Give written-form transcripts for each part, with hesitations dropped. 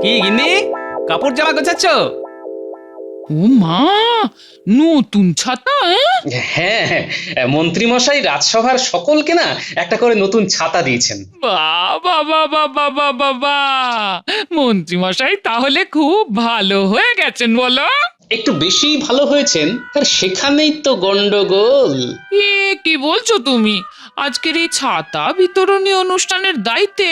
কি গিন্নি, কাপড় জামা গোছাচ্ছ? ও মা, নতুন ছাতা? হ্যাঁ হ্যাঁ, মন্ত্রী মশাই রাজসভার সকলকে না একটা করে নতুন ছাতা দিয়েছেন। বাবা বাবা বাবা বাবা, মন্ত্রী মশাই তাহলে খুব ভালো হয়ে গেছেন বলো। একটু বেশি ভালো হয়েছেন, আর সেখানেই তো গন্ডগোল। এ কি বলছো তুমি? আজকের এই ছাতা বিতরণী অনুষ্ঠানের দায়িত্বে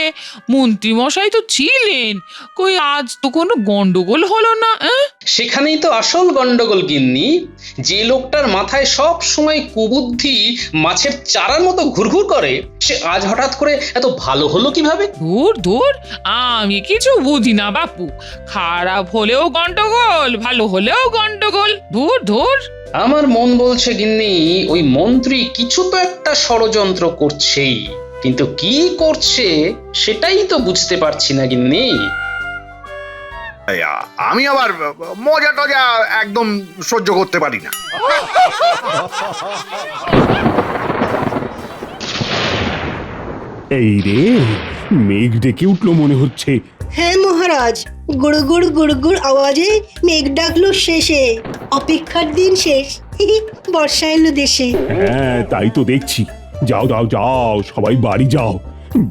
মন্ত্রী মশাই তো ছিলেন, কই আজ তো কোনো গন্ডগোল হলো না? সেখানেই তো আসল গন্ডগোল গিন্নি। যে লোকটার মাথায় সব সময় কুবুদ্ধি মাছের চারার মতো ঘুরঘুর করে, সে আজ হঠাৎ করে এত ভালো হলো কিভাবে? ধুর ধুর, আমি কিছু বুঝি না বাপু। খারাপ হলেও গন্ডগোল, ভালো হলেও গন্ডগোল, ধুর ধুর। আমার মন বলছে গিন্নি, ওই মন্ত্রী কিছু তো একটা ষড়যন্ত্র করছেই, কিন্তু কি করছে সেটাই তো বুঝতে পারছি না গিন্নি। আমি আবার মজা টজা একদম সহ্য করতে পারি না। এই রে, মেঘ ডেকে উঠলো মনে হচ্ছে। হ্যাঁ মহারাজ, গুড়গুড় গুড়গুড় আওয়াজে মেঘ ডাকলো শেষে, অপেক্ষার দিন শেষ। বর্ষা এলো দেশে। হ্যাঁ তাই তো দেখছি। যাও যাও যাও, সবাই বাড়ি যাও,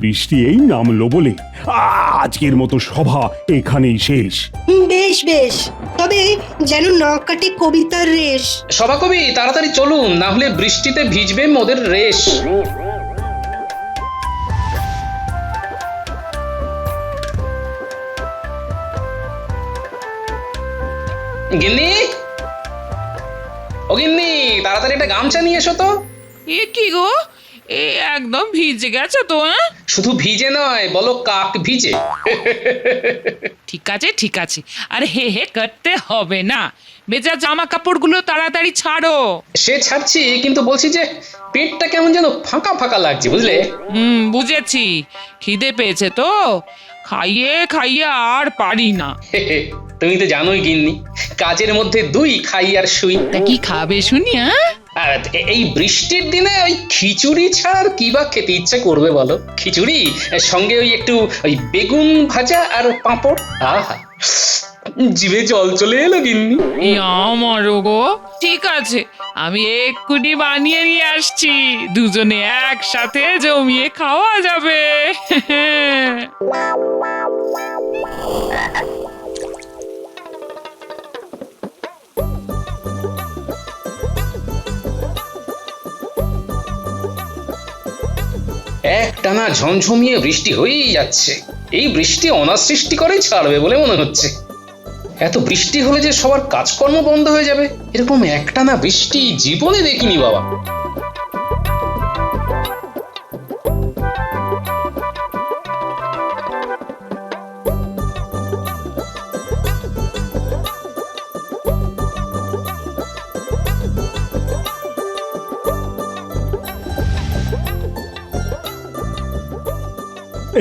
বৃষ্টি এই নামলো বলে আজকের মতো সভা এখানেই শেষ। বেশ বেশ, তবে যেন না কাটে কবিতার রেশ। সভাকবি তাড়াতাড়ি চলুন, না হলে বৃষ্টিতে ভিজবে মোদের রেশ। গিন্নি, ও গিন্নি, তাড়াতাড়ি একটা গামছা নিয়ে এসো তো। এ কি গো, এ একদম ভিজে গেছে তো? শুধু ভিজে নয়, বলো কাক ভিজে। ঠিক আছে ঠিক আছে, আর হে হে করতে হবে না। ভেজা জামা কাপড়গুলো তাড়াতাড়ি ছাড়ো। সে ছাড়ছি, কিন্তু বলছি যে পেটটা কেমন যেন ফাঁকা ফাঁকা লাগছে, বুঝলে? বুঝেছি, খিদে পেয়েছে তো, খাইয়ে খাইয়ে আর পারি না। তুমি তো জানোই গিন্নি, কাজের মধ্যে দুই, খাই আর শুই। তা কি খাবে শুনি? আর এই বৃষ্টির দিনে ওই খিচুড়ি ছাড়া আর কি বা খেতে ইচ্ছে করবে বলো? খিচুড়ি সঙ্গে ওই একটু ওই বেগুন ভাজা আর পাঁপড়, আহা, জিভে জল চলে এলো গিন্নি। আমারও গো। ঠিক আছে, আমি এক্ষুনি বানিয়ে নিয়ে আসছি, দুজনে একসাথে জমিয়ে খাওয়া যাবে। একটানা ঝমঝমিয়ে বৃষ্টি হয়েই যাচ্ছে। এই বৃষ্টি অনাসৃষ্টি করেই ছাড়বে বলে মনে হচ্ছে। এত বৃষ্টি হলে যে সবার কাজকর্ম বন্ধ হয়ে যাবে, এরকম একটানা বৃষ্টি জীবনে দেখিনি বাবা।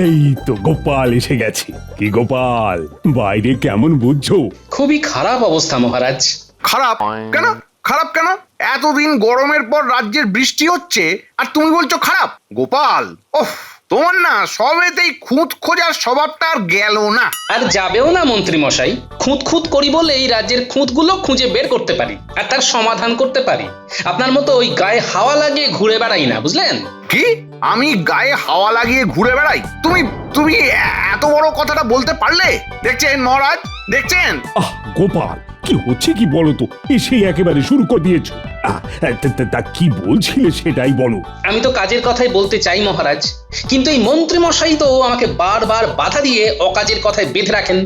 এই তো গোপাল এসে গেছে। কি গোপাল, বাইরে কেমন বুঝছো? খুবই খারাপ অবস্থা মহারাজ। খারাপ কেন? খারাপ কেন? এতদিন গরমের পর রাজ্যের বৃষ্টি হচ্ছে আর তুমি বলছো খারাপ? গোপাল, ওহ, তোমার না সবেতেই খুঁত খোঁজার স্বভাবটা আর গেল না। আর যাবেও না মন্ত্রী মশাই। খুঁত খুঁত করি বলে এই রাজ্যের খুঁতগুলো খুঁজে বের করতে পারি আর তার সমাধান করতে পারি। আপনার মতো ওই গায়ে হাওয়া লাগিয়ে ঘুরে বেড়াই না, বুঝলেন? কি? আমি গায়ে হাওয়া লাগিয়ে ঘুরে বেড়াই? তুমি তুমি এত বড় কথাটা বলতে পারলে? দেখছেন মহারাজ, দেখছেন? আহ গোপাল, কি হচ্ছে কি বলো তো? এসে একেবারে শুরু করে দিয়েছো। তা কি বলছিলে সেটাই বলো। আমি তো কাজের কথাই বলতে চাই মহারাজ, কিন্তু এই মন্ত্রী মশাই তো আমাকে বারবার বাধা দিয়ে অকাজের কথায় বেঁধে রাখেন।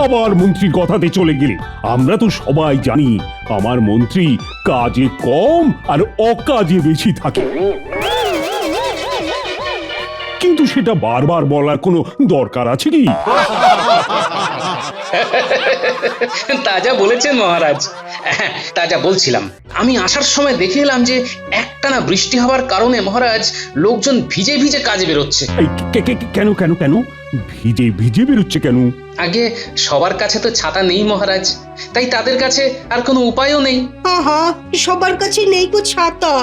আবার মন্ত্রীর কথাতে চলে গেলে। আমরা তো সবাই জানি আমার মন্ত্রী কাজে কম আর অকাজে বেশি থাকে, কিন্তু সেটা বারবার বলার কোনো দরকার আছে কি? তাজা বলেছেন মহারাজ। তাজা বলছিলাম, আমি আসার সময় দেখে এলাম যে একটানা বৃষ্টি হওয়ার কারণে মহারাজ লোকজন ভিজে ভিজে কাজে বেরোচ্ছে। কেন কেন কেন ভিজে ভিজে বেরোচ্ছে কেন? আগে সবার কাছে তো ছাতা নেই মহারাজ, তাই তাদের কাছে আর কোনো উপায়ও নেই। আহা, সবার কাছে নেই গো ছাতা,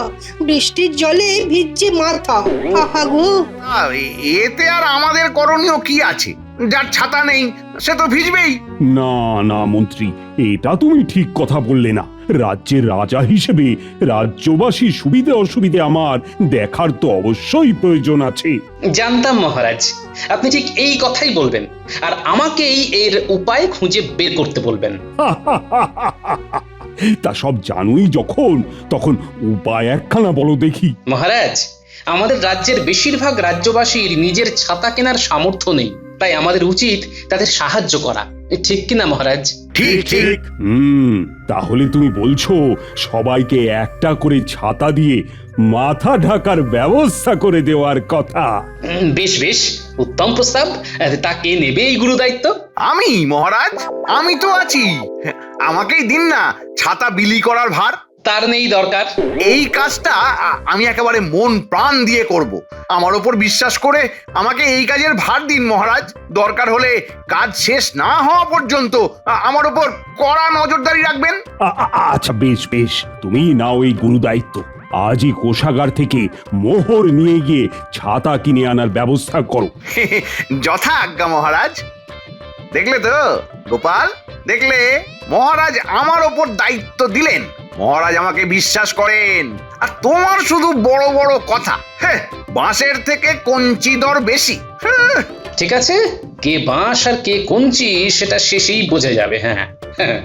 বৃষ্টির জলে ভিজছে মাথা। আহা গো। এতে আর আমাদের করণীয় কি আছে? যার ছাতা নেই সে তো ভিজবেই। না না মন্ত্রী, এটা তুমি ঠিক কথা বললে না। রাজ্যের রাজা হিসেবে রাজ্যবাসীর সুবিধে অসুবিধে আমার দেখার তো অবশ্যই প্রয়োজন আছে। জানতাম মহারাজ আপনি ঠিক এই কথাই বলবেন, আর আমাকেই এর উপায় খুঁজে বের করতে বলবেন। তা সব জানোই যখন, তখন উপায় একখানা বলো দেখি। মহারাজ আমাদের রাজ্যের বেশিরভাগ রাজ্যবাসীর নিজের ছাতা কেনার সামর্থ্য নেই, তাই আমাদের উচিত তাদের সাহায্য করা, ঠিক কিনা মহারাজ? ঠিক ঠিক। তাহলে তুমি বলছো সবাইকে একটা করে ছাতা দিয়ে মাথা ঢাকার ব্যবস্থা করে দেওয়ার কথা? বেশ বেশ, উত্তম প্রস্তাব। তা কে নেবে এই গুরু দায়িত্ব? আমি মহারাজ, আমি তো আছি। আমাকেই দিন না ছাতা বিলি করার ভার। তার নেই দরকার। এই কাজটা আমি একেবারে মন প্রাণ দিয়ে করব। আমার ওপর বিশ্বাস করে আমাকে এই কাজের ভার দিন মহারাজ। দরকার হলে কাজ শেষ না হওয়া পর্যন্ত আমার ওপর কড়া নজরদারি রাখবেন। আচ্ছা বেশ বেশ, তুমি নাও এই গুরু দায়িত্ব। আজই কোষাগার থেকে মোহর নিয়ে গিয়ে ছাতা কিনে আনার ব্যবস্থা করো। যথা আজ্ঞা মহারাজ। দেখলে তো গোপাল, দেখলে মহারাজ আমার ওপর দায়িত্ব দিলেন। মহারাজ আমাকে বিশ্বাস করেন, আর তোমার শুধু বড় বড় কথা। হ্যাঁ, বাঁশের থেকে কঞ্চি দর বেশি। ঠিক আছে, কে বাঁশ আর কে কঞ্চি সেটা শেষেই বোঝা যাবে। হ্যাঁ হ্যাঁ।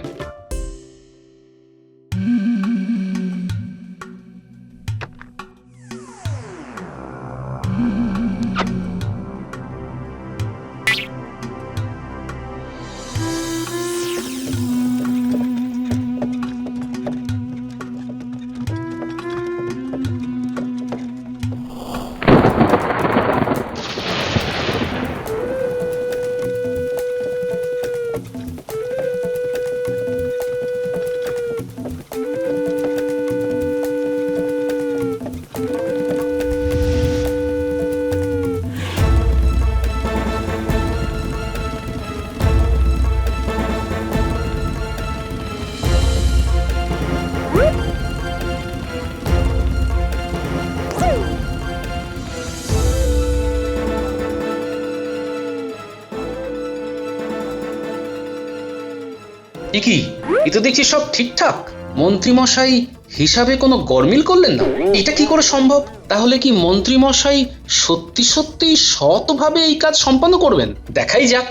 কি এ তো দেখছি সব ঠিকঠাক। মন্ত্রী মশাই হিসাবে কোনো গরমিল করলেন না, এটা কি করে সম্ভব? তাহলে কি মন্ত্রী মশাই সত্যি সত্যি সৎভাবে এই কাজ সম্পন্ন করবেন? দেখাই যাক।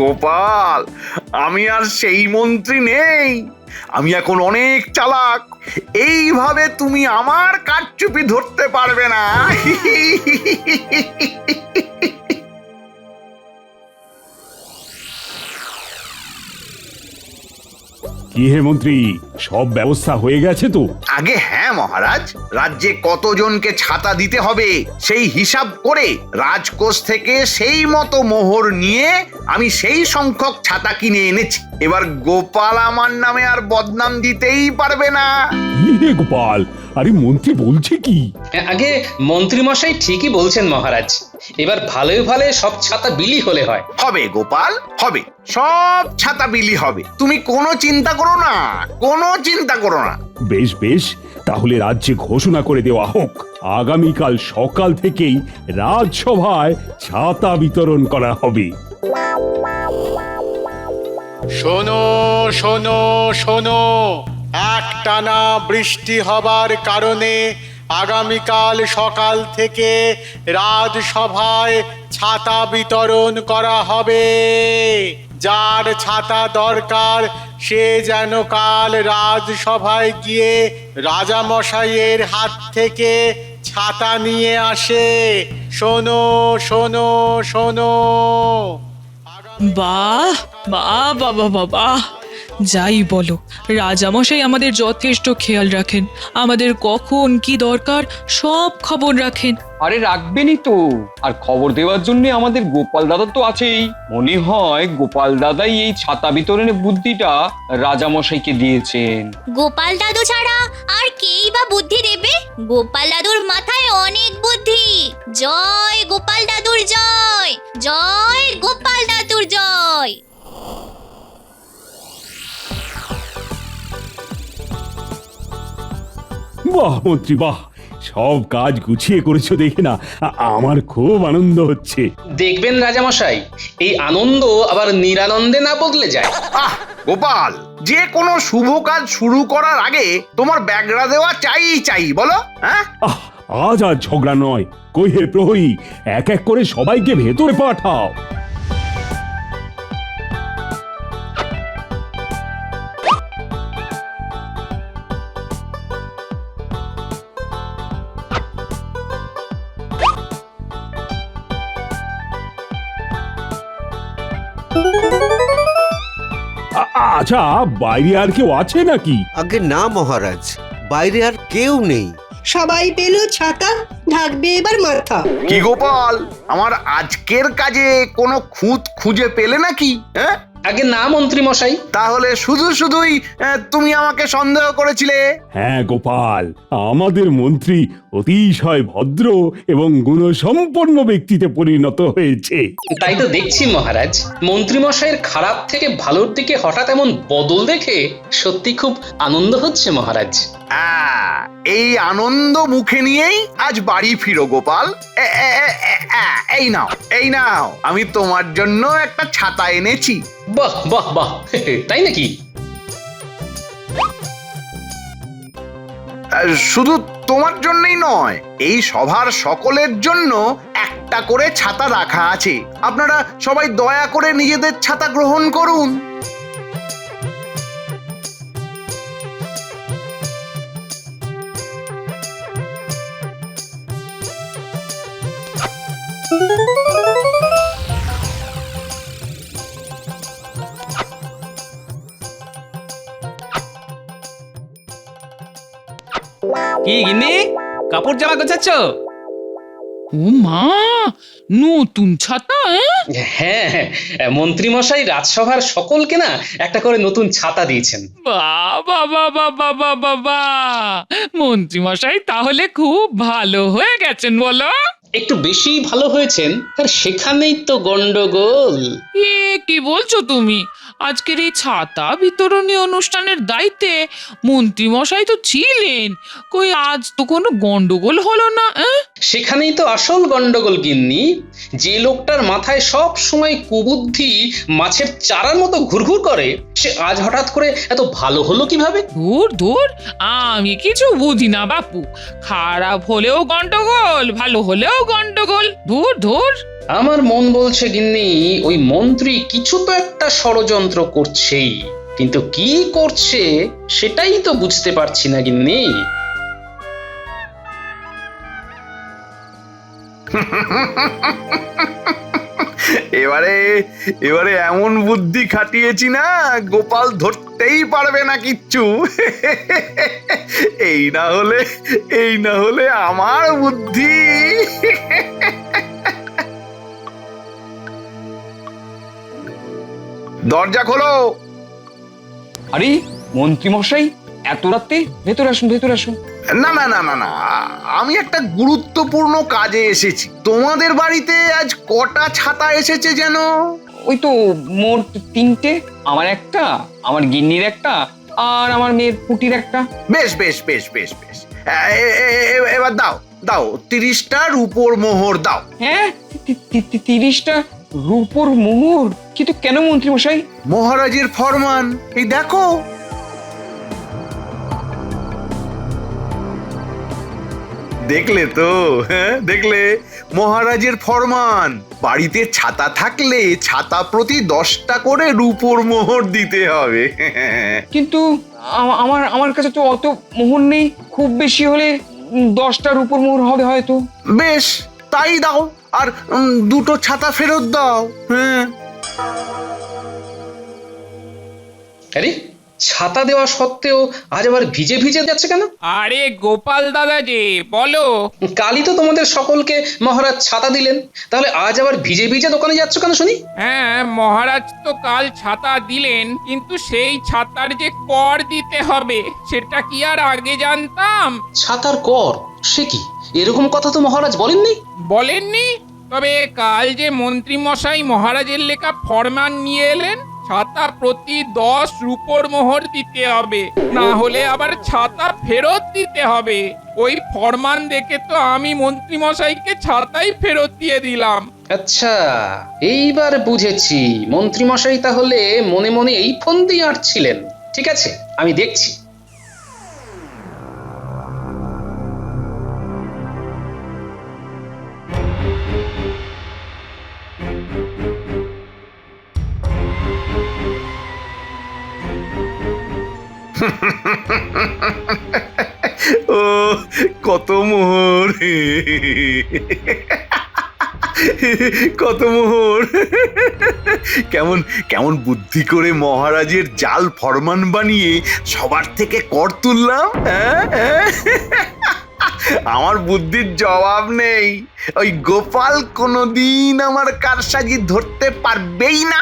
গোপাল, আমি আর সেই মন্ত্রী নেই। আমি এখন অনেক চালাক। এইভাবে তুমি আমার কারচুপি ধরতে পারবে না। কি হে মন্ত্রী, সব ব্যবস্থা হয়ে গেছে তো? আগে হ্যাঁ মহারাজ, রাজ্যে কতজনকে ছাতা দিতে হবে সেই হিসাব করে রাজকোষ থেকে সেই মতো মোহর নিয়ে আমি সেই সংখ্যক ছাতা কিনে এনেছি। এবার গোপাল আমার নামে আর বদনাম দিতেই পারবে না। কি হে গোপাল, আরে মন্ত্রী বলছে কি? আগে মন্ত্রী মশাই ঠিকই বলছেন মহারাজ, এবার ভালোই ভালো সব ছাতা বিলি হলে হয়। হবে গোপাল, হবে, সব ছাতা বিলি হবে। তুমি কোনো চিন্তা করো না, কোনো চিন্তা করো না। বেশ বেশ, তাহলে রাজ্যে ঘোষণা করে দেওয়া হোক আগামীকাল সকাল থেকেই রাজসভায় ছাতা বিতরণ করা হবে। শোনো শোনো শোনো, একটানা বৃষ্টি হবার কারণে আগামীকাল সকাল থেকে রাজসভায় ছাতা বিতরণ করা হবে। যার ছাতা দরকার সে যেন কাল রাজসভায় গিয়ে রাজামশাইয়ের হাত থেকে ছাতা নিয়ে আসে। শোনো শোনো শোনো। বাহ বাহ বাবা বাবা, যাই বলো, রাজামশাই আমাদের যথেষ্ট খেয়াল রাখেন। আমাদের কখন কি দরকার সব খবর রাখেন। আরে রাখবেনই তো, আর খবর দেওয়ার জন্য আমাদের গোপাল দাদা তো আছেই। মনে হয় গোপাল দাদাই এই ছাতা বিতরণের বুদ্ধিটা রাজামশাইকে দিয়েছেন। গোপাল দাদু ছাড়া আর কেই বা বুদ্ধি দেবে? গোপাল দাদুর মাথায় অনেক বুদ্ধি। জয় গোপাল দাদুর জয়, জয় গোপাল দাদুর জয়। বাহ মন্ত্রী বাহ, সব কাজ গুছিয়ে করেছো দেখে না আমার খুব আনন্দ হচ্ছে। দেখবেন রাজামশাই, এই আনন্দ আবার নিরানন্দে না বদলে যায়। আহ গোপাল, যে কোনো শুভ কাজ শুরু করার আগে তোমার ব্যাগরা দেওয়া চাই চাই বলো। হ্যাঁ, আজ আর ঝগড়া নয়, কই হে প্রহরী, এক এক করে সবাইকে ভেতরে পাঠাও। আচ্ছা, বাইরে আর কেউ আছে নাকি? আগে না মহারাজ, বাইরে আর কেউ নেই। সবাই পেল ছাতা, ঢাকবে এবার মাথা। কি গোপাল, আমার আজকের কাজে কোনো খুঁত খুঁজে পেলে নাকি? হ্যাঁ, আগে না মন্ত্রী মশাই। তাহলে শুধুই তুমি আমাকে সন্দেহ করেছিলে। হ্যাঁ গোপাল, আমাদের মন্ত্রী অতিশয় ভদ্র এবং গুণসম্পন্ন ব্যক্তিতে পরিণত হয়েছে। তাই তো দেখছি মহারাজ, মন্ত্রী মশাইয়ের খারাপ থেকে ভালোর দিকে হঠাৎ এমন বদল দেখে সত্যি খুব আনন্দ হচ্ছে মহারাজ। এই আনন্দ মুখে নিয়েই আজ বাড়ি ফিরো গোপাল। এই নাও আমি তোমার জন্য একটা ছাতা এনেছি। বাহ বাহ বাহ, তাই নাকি? শুধু তোমার জন্যই নয়, এই সভার সকলের জন্য একটা করে ছাতা রাখা আছে। আপনারা সবাই দয়া করে নিজেদের ছাতা গ্রহণ করুন। কি গিন্নি, কাপড় জামা গোছাচ্ছ? ও মা, নতুন ছাতা? হ্যাঁ হ্যাঁ, মন্ত্রী মশাই রাজসভার সকলকে না একটা করে নতুন ছাতা দিয়েছেন। বাবা বাবা বাবা বাবা, মন্ত্রী মশাই তাহলে খুব ভালো হয়ে গেছেন বলো। একটু বেশি ভালো হয়েছেন, আর সেখানেই তো গন্ডগোল। এ কি বলছো তুমি? আজকের এই ছাতা বিতরণী অনুষ্ঠানের দায়িত্বে মন্ত্রী মশাই তো ছিলেন, কই আজ তো কোনো গন্ডগোল হলো না? সেখানেই তো আসল গন্ডগোল গিন্নি। যে লোকটার মাথায় সব সময় কুবুদ্ধি মাছের চারার মতো ঘুরঘুর করে, সে আজ হঠাৎ করে এত ভালো হলো কিভাবে? ধুর ধুর, আমি কিছু বুঝি না বাপু। খারাপ হলেও গন্ডগোল, ভালো হলেও গন্ডগোল। ধুর ধুর। আমার মন বলছে গিন্নি, ওই মন্ত্রী কিছু তো একটা ষড়যন্ত্র করছেই, কিন্তু কি করছে সেটাই তো বুঝতে পারছি না গিন্নি। এবারে এমন বুদ্ধি খাটিয়েছি না, গোপাল ধরতেই পারবে না কিচ্ছু। এই না হলে আমার বুদ্ধি। দরজা খোলো। আরে মন্ত্রী মশাই, এত রাতে? ভেতরে আসুন, ভেতরে আসুন। না, আমি একটা গুরুত্বপূর্ণ কাজে এসেছি। তোমাদের বাড়িতে আজ কটা ছাতা এসেছে যেন? ওই তো মোট 3টে, আমার একটা, আমার গিন্নির একটা, আর আমার মেয়ের পুটির একটা। বেশ, এবার দাও 30টা রূপোর মোহর দাও। হ্যাঁ, 30টা রূপোর মোহর? কিন্তু কেন মন্ত্রী মশাই? মহারাজের ফরমান, এই দেখো। দেখলে তো? হ্যাঁ, দেখলে? মহারাজের ফরমান, বাড়িতে ছাতা থাকলে ছাতা প্রতি 10টা করে রূপোর মোহর দিতে হবে। কিন্তু আমার কাছে তো অত মোহর নেই, খুব বেশি হলে 10টা রূপোর মোহর হবে হয়তো। বেশ, তাই দাও, আর 2টো ছাতা ফেরত দাও। হ্যাঁ। আরে, ছাতা দেওয়া সত্ত্বেও আজ আবার ভিজে ভিজে যাচ্ছে কেন? আরে গোপাল দাদা যে, বলো। কালই তো তোমাদের সকলকে মহারাজ ছাতা দিলেন, তাহলে আজ আবার ভিজে ভিজে দোকানে যাচ্ছ কেন শুনি? হ্যাঁ, মহারাজ তো কাল ছাতা দিলেন, কিন্তু সেই ছাতার যে কর দিতে হবে সেটা কি আর আগে জানতাম? ছাতার কর? সে কি, এরকম কথা তো মহারাজ বলেননি। বলেননি? তবে কাল যে মন্ত্রী মশাই মহারাজের লেখা ফরমান নিয়ে এলেন, ছাতা প্রতি 10 রূপোর মোহর দিতে হবে, না হলে আবার ছাতা ফেরত দিতে হবে। ওই ফরমান দেখে তো আমি মন্ত্রী মশাইকে ছাতাই ফেরত দিয়ে দিলাম। আচ্ছা, এইবার বুঝেছি মন্ত্রী মশাই তাহলে মনে মনে এই ফন্দি আঁটছিলেন। ঠিক আছে, আমি দেখছি। ও কত মোহর, কত মোহর। কেমন কেমন বুদ্ধি করে মহারাজের জাল ফরমান বানিয়ে সবার থেকে কর তুললাম। আমার বুদ্ধির জবাব নেই। ওই গোপাল কোনোদিন আমার কারসাজি ধরতে পারবেই না।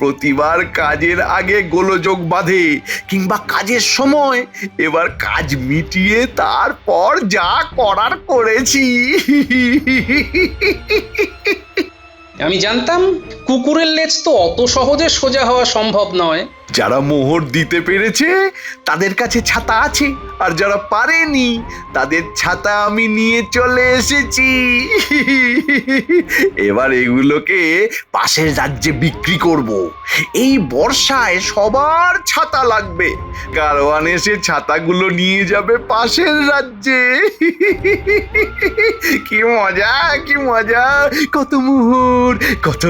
প্রতিবার কাজের আগে গোলযোগ বাঁধে কিংবা কাজের সময়, এবার কাজ মিটিয়ে তারপর যা করার করেছি। আমি জানতাম কুকুরের লেজ তো অত সহজে সোজা হওয়া সম্ভব নয়। যারা মোহর দিতে পেরেছে তাদের কাছে ছাতা আছে, আর যারা পারেনি তাদের ছাতা আমি নিয়ে চলে এসেছি। এবার এগুলোকে পাশের রাজ্যে বিক্রি করব। এই বর্ষায় সবার ছাতা লাগবে, কারওয়ান এসে ছাতাগুলো নিয়ে যাবে পাশের রাজ্যে। কি মজা, কি মজা, কত মোহর, কত।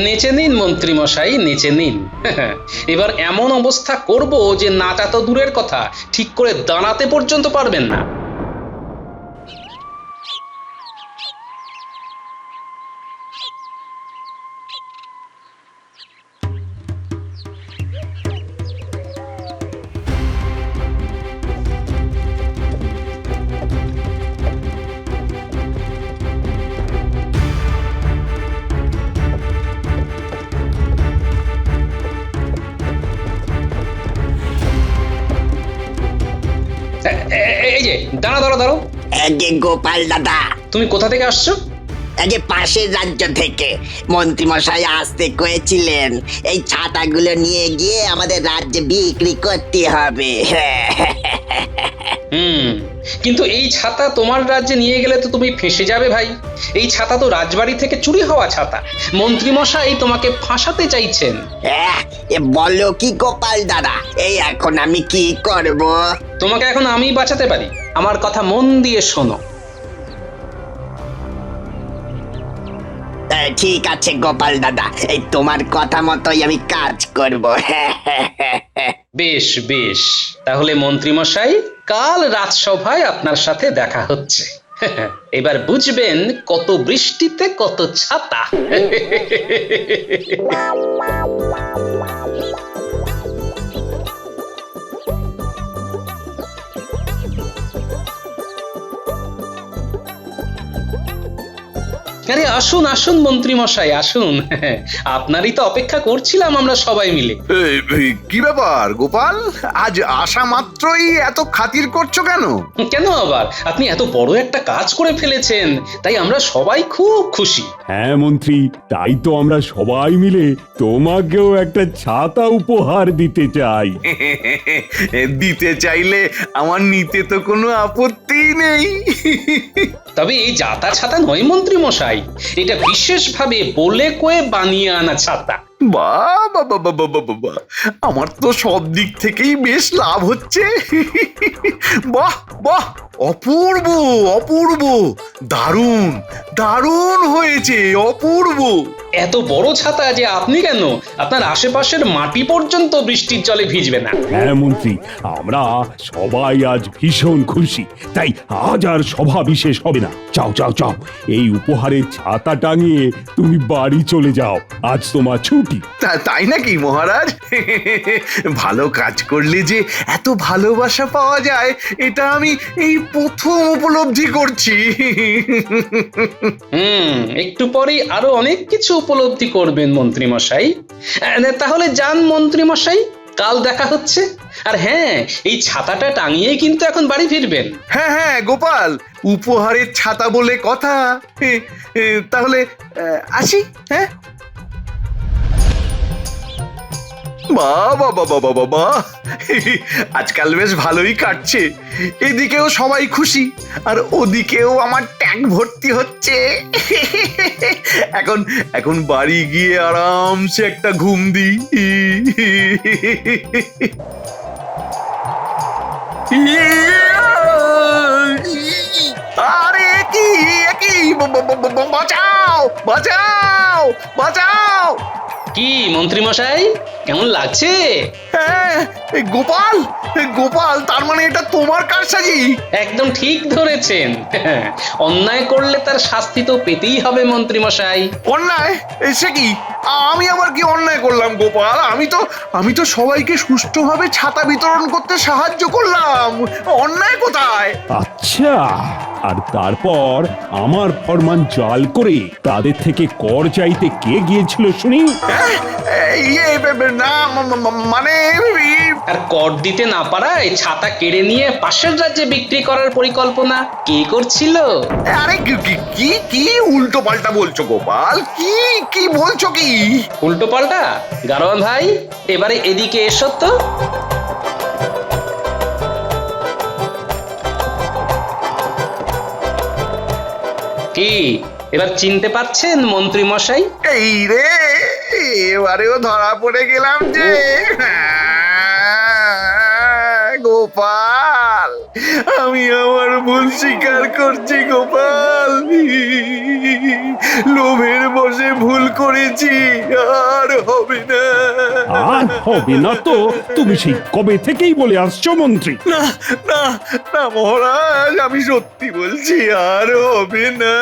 নেচে নিন মন্ত্রী মশাই, নেচে নিন। এবার এমন অবস্থা করব যে নাটা তো দূরের কথা, ঠিক করে দাঁড়াতে পর্যন্ত পারবেন না। এই যে দাঁড়া দাঁড়া দাঁড়াও। যে গোপাল দাদা, তুমি কোথা থেকে আসছো? যে পাশের রাজ্য থেকে মন্ত্রী মশাই আসতে কয়েছিলেন, এই ছাতাগুলো নিয়ে গিয়ে আমাদের রাজ্যে বিক্রি করতে হবে। কিন্তু এই ছাতা তোমার রাজ্যে নিয়ে গেলে তো তুমি ফেঁসে যাবে ভাই। এই ছাতা তো রাজবাড়ি থেকে চুরি হওয়া ছাতা। মন্ত্রী মশাই তোমাকে ফাঁসাতে চাইছেন। বলো কি গোপাল দাদা, এই এখন আমি কি করব? তোমাকে এখন আমি বাঁচাতে পারি। আমার কথা মন দিয়ে শোনো। ঠিক আছে গোপাল দাদা, এই তোমার কথা মতোই আমি কাজ করব। বেশ বেশ, তাহলে মন্ত্রী মশাই কাল রাজসভায় আপনার সাথে দেখা হচ্ছে। এবার বুঝবেন কত বৃষ্টিতে কত ছাতা। আরে আসুন আসুন মন্ত্রী মশাই আসুন, আপনারই তো অপেক্ষা করছিলাম আমরা সবাই মিলে। কি ব্যাপার গোপাল, আজ আসা মাত্রই এত খাতির করছো কেন? কেন আবার, আপনি এত বড় একটা কাজ করে ফেলেছেন, তাই আমরা সবাই খুব খুশি। হ্যাঁ মন্ত্রী, তাই তো আমরা সবাই মিলে তোমাকেও একটা ছাতা উপহার দিতে চাই। দিতে চাইলে আমার নিতে তো কোনো আপত্তি নেই। তবে এই জাতা ছাতা নয় মন্ত্রী মশাই, এটা বিশেষভাবে বলে কয়ে বানিয়ে আনা ছাতা। বাবা বাবা বাবা বাবা, আমার তো সব দিক থেকেই বেশ লাভ হচ্ছে। বাহ বাহ, অপূর্ব অপূর্ব, দারুণ দারুণ হয়েছে, অপূর্ব। এত বড় ছাতা যে আপনি কেন, আপনার আশেপাশের মাটি পর্যন্ত বৃষ্টির জলে ভিজবে না। হ্যাঁ মন্ত্রী, আমরা সবাই আজ ভীষণ খুশি, তাই আজ আর সভা বিশেষ হবে না। যাও যাও যাও, এই উপহারের ছাতা টাঙিয়ে তুমি বাড়ি চলে যাও, আজ তোমার ছুটি। তাই নাকি মহারাজ? ভালো কাজ করলে যে এত ভালোবাসা পাওয়া যায়, এটা আমি এই প্রথম উপলব্ধি করছি। একটু পরেই আরো অনেক কিছু উপলব্ধি করবেন মন্ত্রী মশাই। তাহলে যান মন্ত্রী মশাই, কাল দেখা হচ্ছে। আর হ্যাঁ, এই ছাতাটা টাঙিয়েই কিন্তু এখন বাড়ি ফিরবেন। হ্যাঁ হ্যাঁ গোপাল, উপহারের ছাতা বলে কথা। তাহলে আসি। হ্যাঁ, বাবা বাবা বাবা বাবা, আজকাল বেশ ভালোই কাটছে। এদিকেও সবাই খুশি আর ওদিকেও আমার ট্যাঙ্ক ভর্তি হচ্ছে। এখন এখন বাড়ি গিয়ে আরামসে একটা ঘুম দিই। আরে কি কি, বাঁচাও বাঁচাও বাঁচাও! কি মন্ত্রী মশাই, কেমন লাগছে? হ্যাঁ, গোপাল গোপাল, তার মানে এটা তোমার কারসাজি? একদম ঠিক ধরেছেন। অন্যায় করলে তার শাস্তি তো পেতেই হবে মন্ত্রী মশাই। অন্যায়? সে কি? আমি আবার কি অন্যায় করলাম গোপাল? আমি তো সবাইকে সুষ্ঠুভাবে ছাতা বিতরণ করতে সাহায্য করলাম। অন্যায় কোথায়? আচ্ছা, আর তারপর আমার ফরমান জাল করে তাদের থেকে কর চাইতে কে গিয়েছিল শুনি? হ্যাঁ, না মানে আর কর দিতে না পারায় ছাতা কেড়ে নিয়ে পাশের রাজ্যে বিক্রি করার পরিকল্পনা কে করছিল? আরে কি কি উল্টো পাল্টা বলছো গোপাল? কি কি বলছো কি? উল্টো পাল্টা? গারোয়ান ভাই, এবারে এদিকে এসো তো। কি এবার চিনতে পারছেন মন্ত্রী মশাই? এই রে, এবারেও ধরা পড়ে গেলাম যে। গোপাল, আমি আমার ভুল স্বীকার করছি গোপাল। লোভের বশে ভুল করেছি, আর হবে না। আর হবে না তো তুমি সেই কবে থেকেই বলে আসছো মন্ত্রী। না না না মহারাজ, আমি সত্যি বলছি, আর হবে না।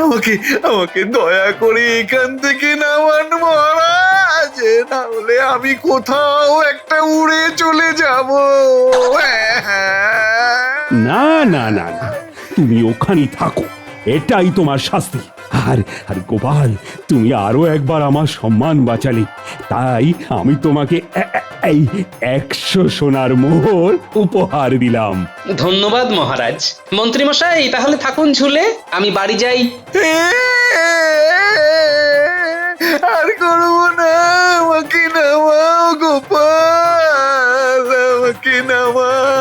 আমাকে আমাকে দয়া করে এখান থেকে নামান মহারাজ, না হলে আমি কোথাও একটা উড়ে চলে যাব। না না না না, তুমি ওখানেই থাকো, এটাই তোমার শাস্তি। আর আর গোপাল, তুমি আরো একবার আমার সম্মান বাঁচালে, তাই আমি তোমাকে এই 100 সোনার মোহর উপহার দিলাম। ধন্যবাদ মহারাজ। মন্ত্রী মশাই তাহলে থাকুন ঝুলে, আমি বাড়ি যাই। আর করবো না, আমাকে নামাও গোপাল, আমাকে নামাও।